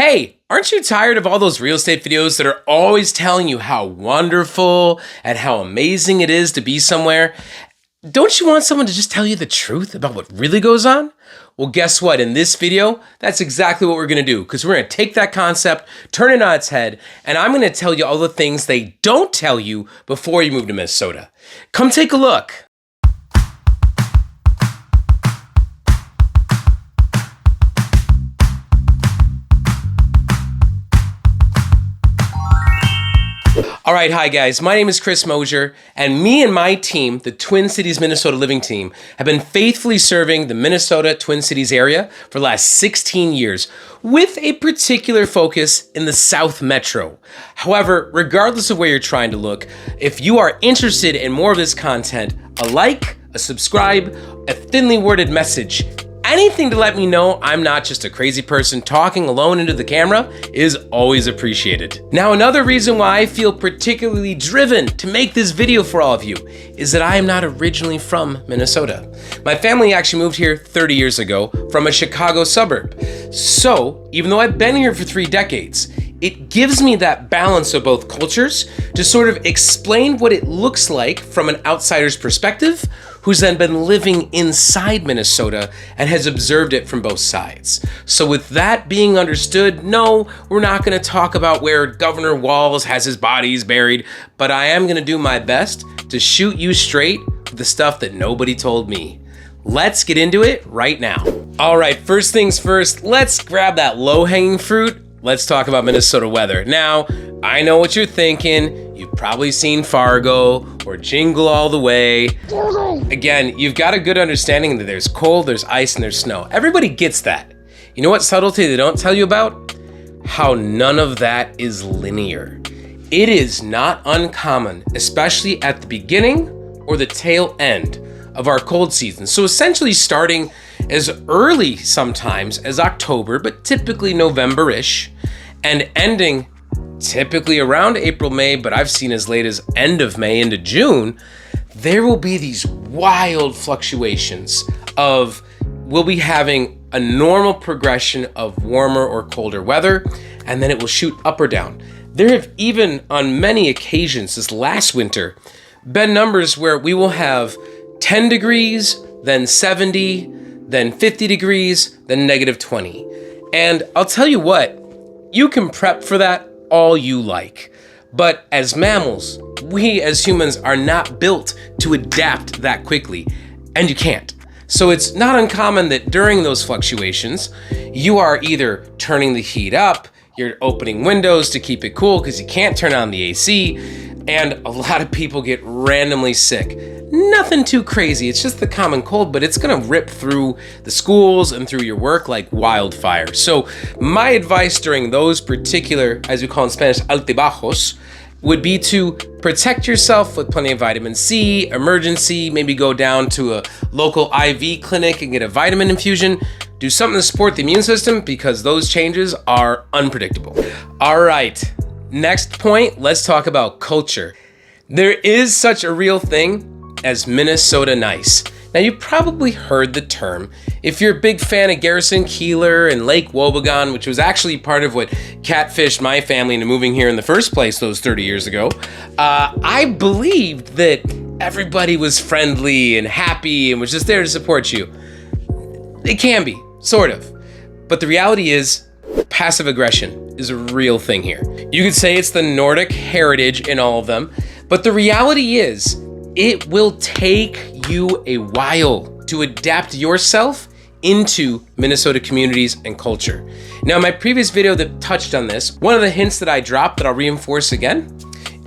Hey, aren't you tired of all those real estate videos that are always telling you how wonderful and how amazing it is to be somewhere? Don't you want someone to just tell you the truth about what really goes on? Well, guess what? In this video, that's exactly what we're gonna do, because we're gonna take that concept, turn it on its head, and I'm gonna tell you all the things they don't tell you before you move to Minnesota. Come take a look. All right, hi guys, my name is Chris Mosier, and me and my team, the Twin Cities Minnesota Living Team, have been faithfully serving the Minnesota Twin Cities area for the last 16 years, with a particular focus in the South Metro. However, regardless of where you're trying to look, if you are interested in more of this content, a like, a subscribe, a thinly worded message, anything to let me know I'm not just a crazy person talking alone into the camera is always appreciated. Now, another reason why I feel particularly driven to make this video for all of you is that I am not originally from Minnesota. My family actually moved here 30 years ago from a Chicago suburb. So, even though I've been here for 3 decades, it gives me that balance of both cultures to sort of explain what it looks like from an outsider's perspective, who's then been living inside Minnesota and has observed it from both sides. So with that being understood, no, we're not gonna talk about where Governor Walz has his bodies buried, but I am gonna do my best to shoot you straight with the stuff that nobody told me. Let's get into it right now. All right, first things first, let's grab that low-hanging fruit. Let's talk about Minnesota weather. Now, I know what you're thinking. You've probably seen Fargo or Jingle All the Way. Again, you've got a good understanding that there's cold, there's ice, and there's snow. Everybody gets that. You know what subtlety they don't tell you about? How none of that is linear. It is not uncommon, especially at the beginning or the tail end of our cold season. So essentially starting as early sometimes as October, but typically November-ish, and ending typically around April, May, but I've seen as late as end of May into June, there will be these wild fluctuations of, we'll be having a normal progression of warmer or colder weather, and then it will shoot up or down. There have even on many occasions this last winter been numbers where we will have 10 degrees, then 70, then 50 degrees, then -20. And I'll tell you what, you can prep for that all you like. But as mammals, we as humans are not built to adapt that quickly, and you can't. So it's not uncommon that during those fluctuations, you are either turning the heat up, you're opening windows to keep it cool because you can't turn on the AC, and a lot of people get randomly sick. Nothing too crazy, it's just the common cold, but it's gonna rip through the schools and through your work like wildfire. So my advice during those particular, as we call in Spanish, altibajos, would be to protect yourself with plenty of vitamin C, emergency, maybe go down to a local IV clinic and get a vitamin infusion. Do something to support the immune system because those changes are unpredictable. All right, next point, let's talk about culture. There is such a real thing as Minnesota nice. Now, you probably heard the term. If you're a big fan of Garrison Keillor and Lake Wobegon, which was actually part of what catfished my family into moving here in the first place those 30 years ago, I believed that everybody was friendly and happy and was just there to support you. It can be, sort of. But the reality is, passive aggression is a real thing here. You could say it's the Nordic heritage in all of them, but the reality is, it will take you a while to adapt yourself into Minnesota communities and culture. Now, in my previous video that touched on this, one of the hints that I dropped that I'll reinforce again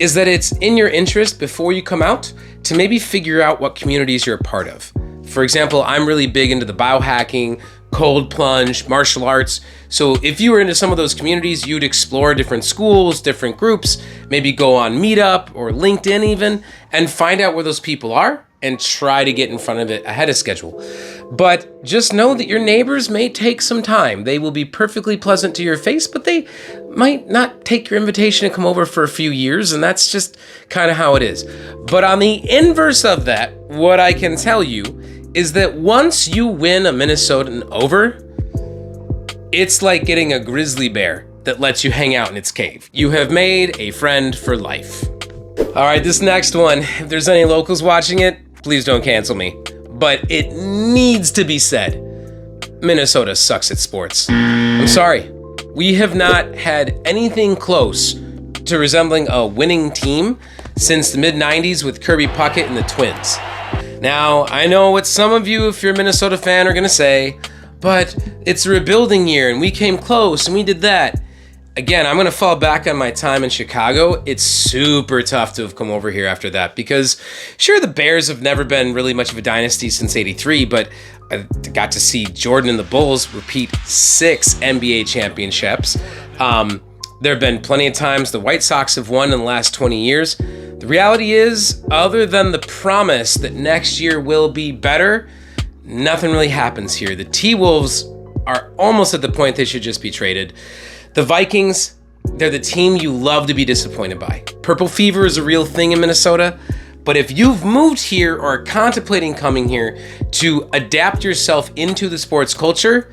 is that it's in your interest before you come out to maybe figure out what communities you're a part of. For example, I'm really big into the biohacking, cold plunge, martial arts. So if you were into some of those communities, you'd explore different schools, different groups, maybe go on Meetup or LinkedIn even, and find out where those people are and try to get in front of it ahead of schedule. But just know that your neighbors may take some time. They will be perfectly pleasant to your face, but they might not take your invitation to come over for a few years, and that's just kind of how it is. But on the inverse of that, what I can tell you is that once you win a Minnesotan over, It's like getting a grizzly bear that lets you hang out in its cave. You have made a friend for life. All right, this next one, if there's any locals watching it, please don't cancel me. But it needs to be said, Minnesota sucks at sports. I'm sorry. We have not had anything close to resembling a winning team since the mid-90s with Kirby Puckett and the Twins. Now, I know what some of you, if you're a Minnesota fan, are gonna say, but it's a rebuilding year and we came close and we did that. Again, I'm gonna fall back on my time in Chicago. It's super tough to have come over here after that because sure, the Bears have never been really much of a dynasty since '83, but I got to see Jordan and the Bulls repeat 6 NBA championships. There have been plenty of times the White Sox have won in the last 20 years. The reality is, other than the promise that next year will be better, nothing really happens here. The T-Wolves are almost at the point they should just be traded. The Vikings, they're the team you love to be disappointed by. Purple fever is a real thing in Minnesota, but if you've moved here or are contemplating coming here to adapt yourself into the sports culture,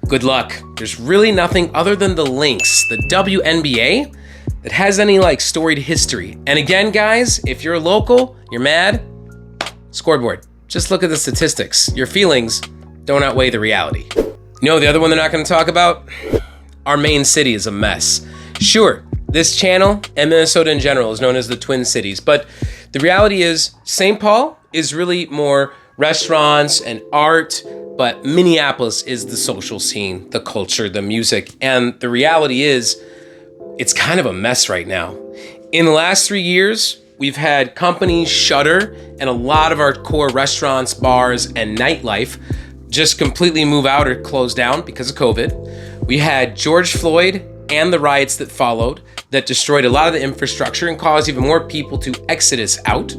good luck. There's really nothing other than the Lynx, the WNBA, that has any like storied history. And again, guys, if you're a local, you're mad, scoreboard. Just look at the statistics. Your feelings don't outweigh the reality. You know the other one they're not gonna talk about? Our main city is a mess. Sure, this channel and Minnesota in general is known as the Twin Cities, but the reality is St. Paul is really more restaurants and art, but Minneapolis is the social scene, the culture, the music, and the reality is it's kind of a mess right now. In the last 3 years, we've had companies shutter and a lot of our core restaurants, bars, and nightlife just completely move out or close down because of COVID. We had George Floyd and the riots that followed that destroyed a lot of the infrastructure and caused even more people to exodus out.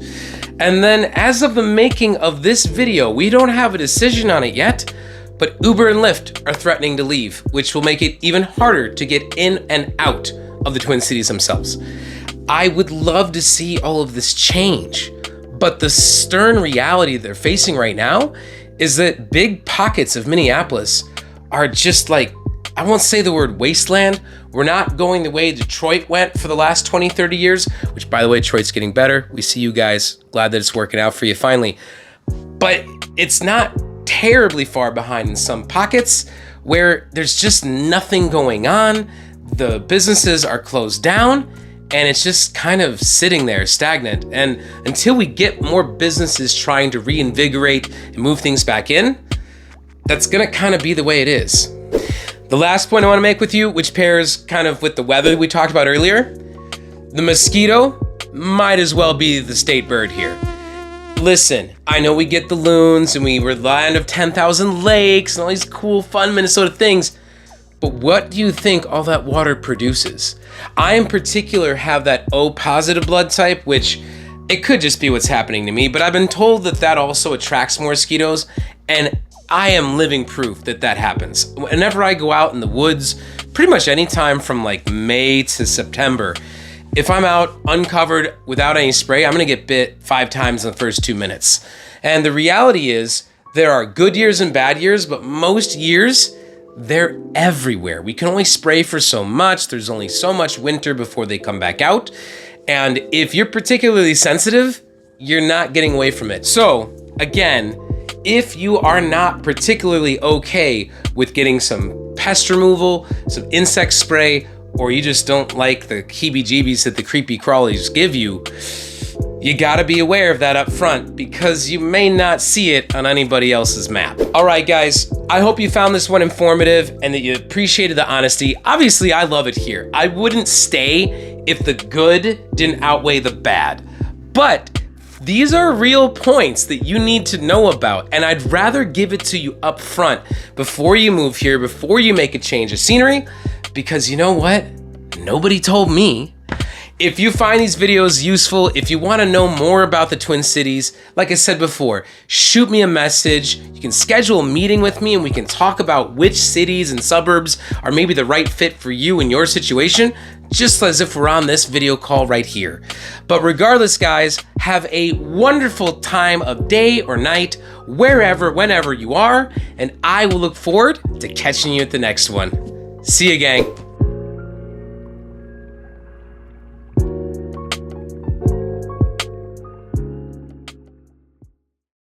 And then as of the making of this video, we don't have a decision on it yet, but Uber and Lyft are threatening to leave, which will make it even harder to get in and out of the Twin Cities themselves. I would love to see all of this change, but the stern reality they're facing right now is that big pockets of Minneapolis are just like, I won't say the word wasteland. We're not going the way Detroit went for the last 20, 30 years, which by the way, Detroit's getting better. We see you guys. Glad that it's working out for you finally. But it's not terribly far behind in some pockets where there's just nothing going on. The businesses are closed down and it's just kind of sitting there stagnant. And until we get more businesses trying to reinvigorate and move things back in, that's gonna kind of be the way it is. The last point I want to make with you, which pairs kind of with the weather we talked about earlier, the mosquito might as well be the state bird here. Listen, I know we get the loons and we were the land of 10,000 lakes and all these cool, fun Minnesota things, but what do you think all that water produces? I in particular have that O positive blood type, which it could just be what's happening to me, but I've been told that that also attracts more mosquitoes, and I am living proof that that happens. Whenever I go out in the woods, pretty much any time from like May to September, if I'm out uncovered without any spray, I'm gonna get bit 5 times in the first 2 minutes. And the reality is there are good years and bad years, but most years, they're everywhere. We can only spray for so much. There's only so much winter before they come back out. And if you're particularly sensitive, you're not getting away from it. So again, if you are not particularly okay with getting some pest removal, some insect spray, or you just don't like the heebie-jeebies that the creepy crawlies give you, you gotta be aware of that up front because you may not see it on anybody else's map. All right, guys, I hope you found this one informative and that you appreciated the honesty. Obviously, I love it here. I wouldn't stay if the good didn't outweigh the bad, but these are real points that you need to know about, and I'd rather give it to you up front before you move here, before you make a change of scenery, because you know what? Nobody told me. If you find these videos useful, if you want to know more about the Twin Cities, like I said before, shoot me a message. You can schedule a meeting with me and we can talk about which cities and suburbs are maybe the right fit for you and your situation, just as if we're on this video call right here. But regardless, guys, have a wonderful time of day or night, wherever, whenever you are, and I will look forward to catching you at the next one. See you, gang.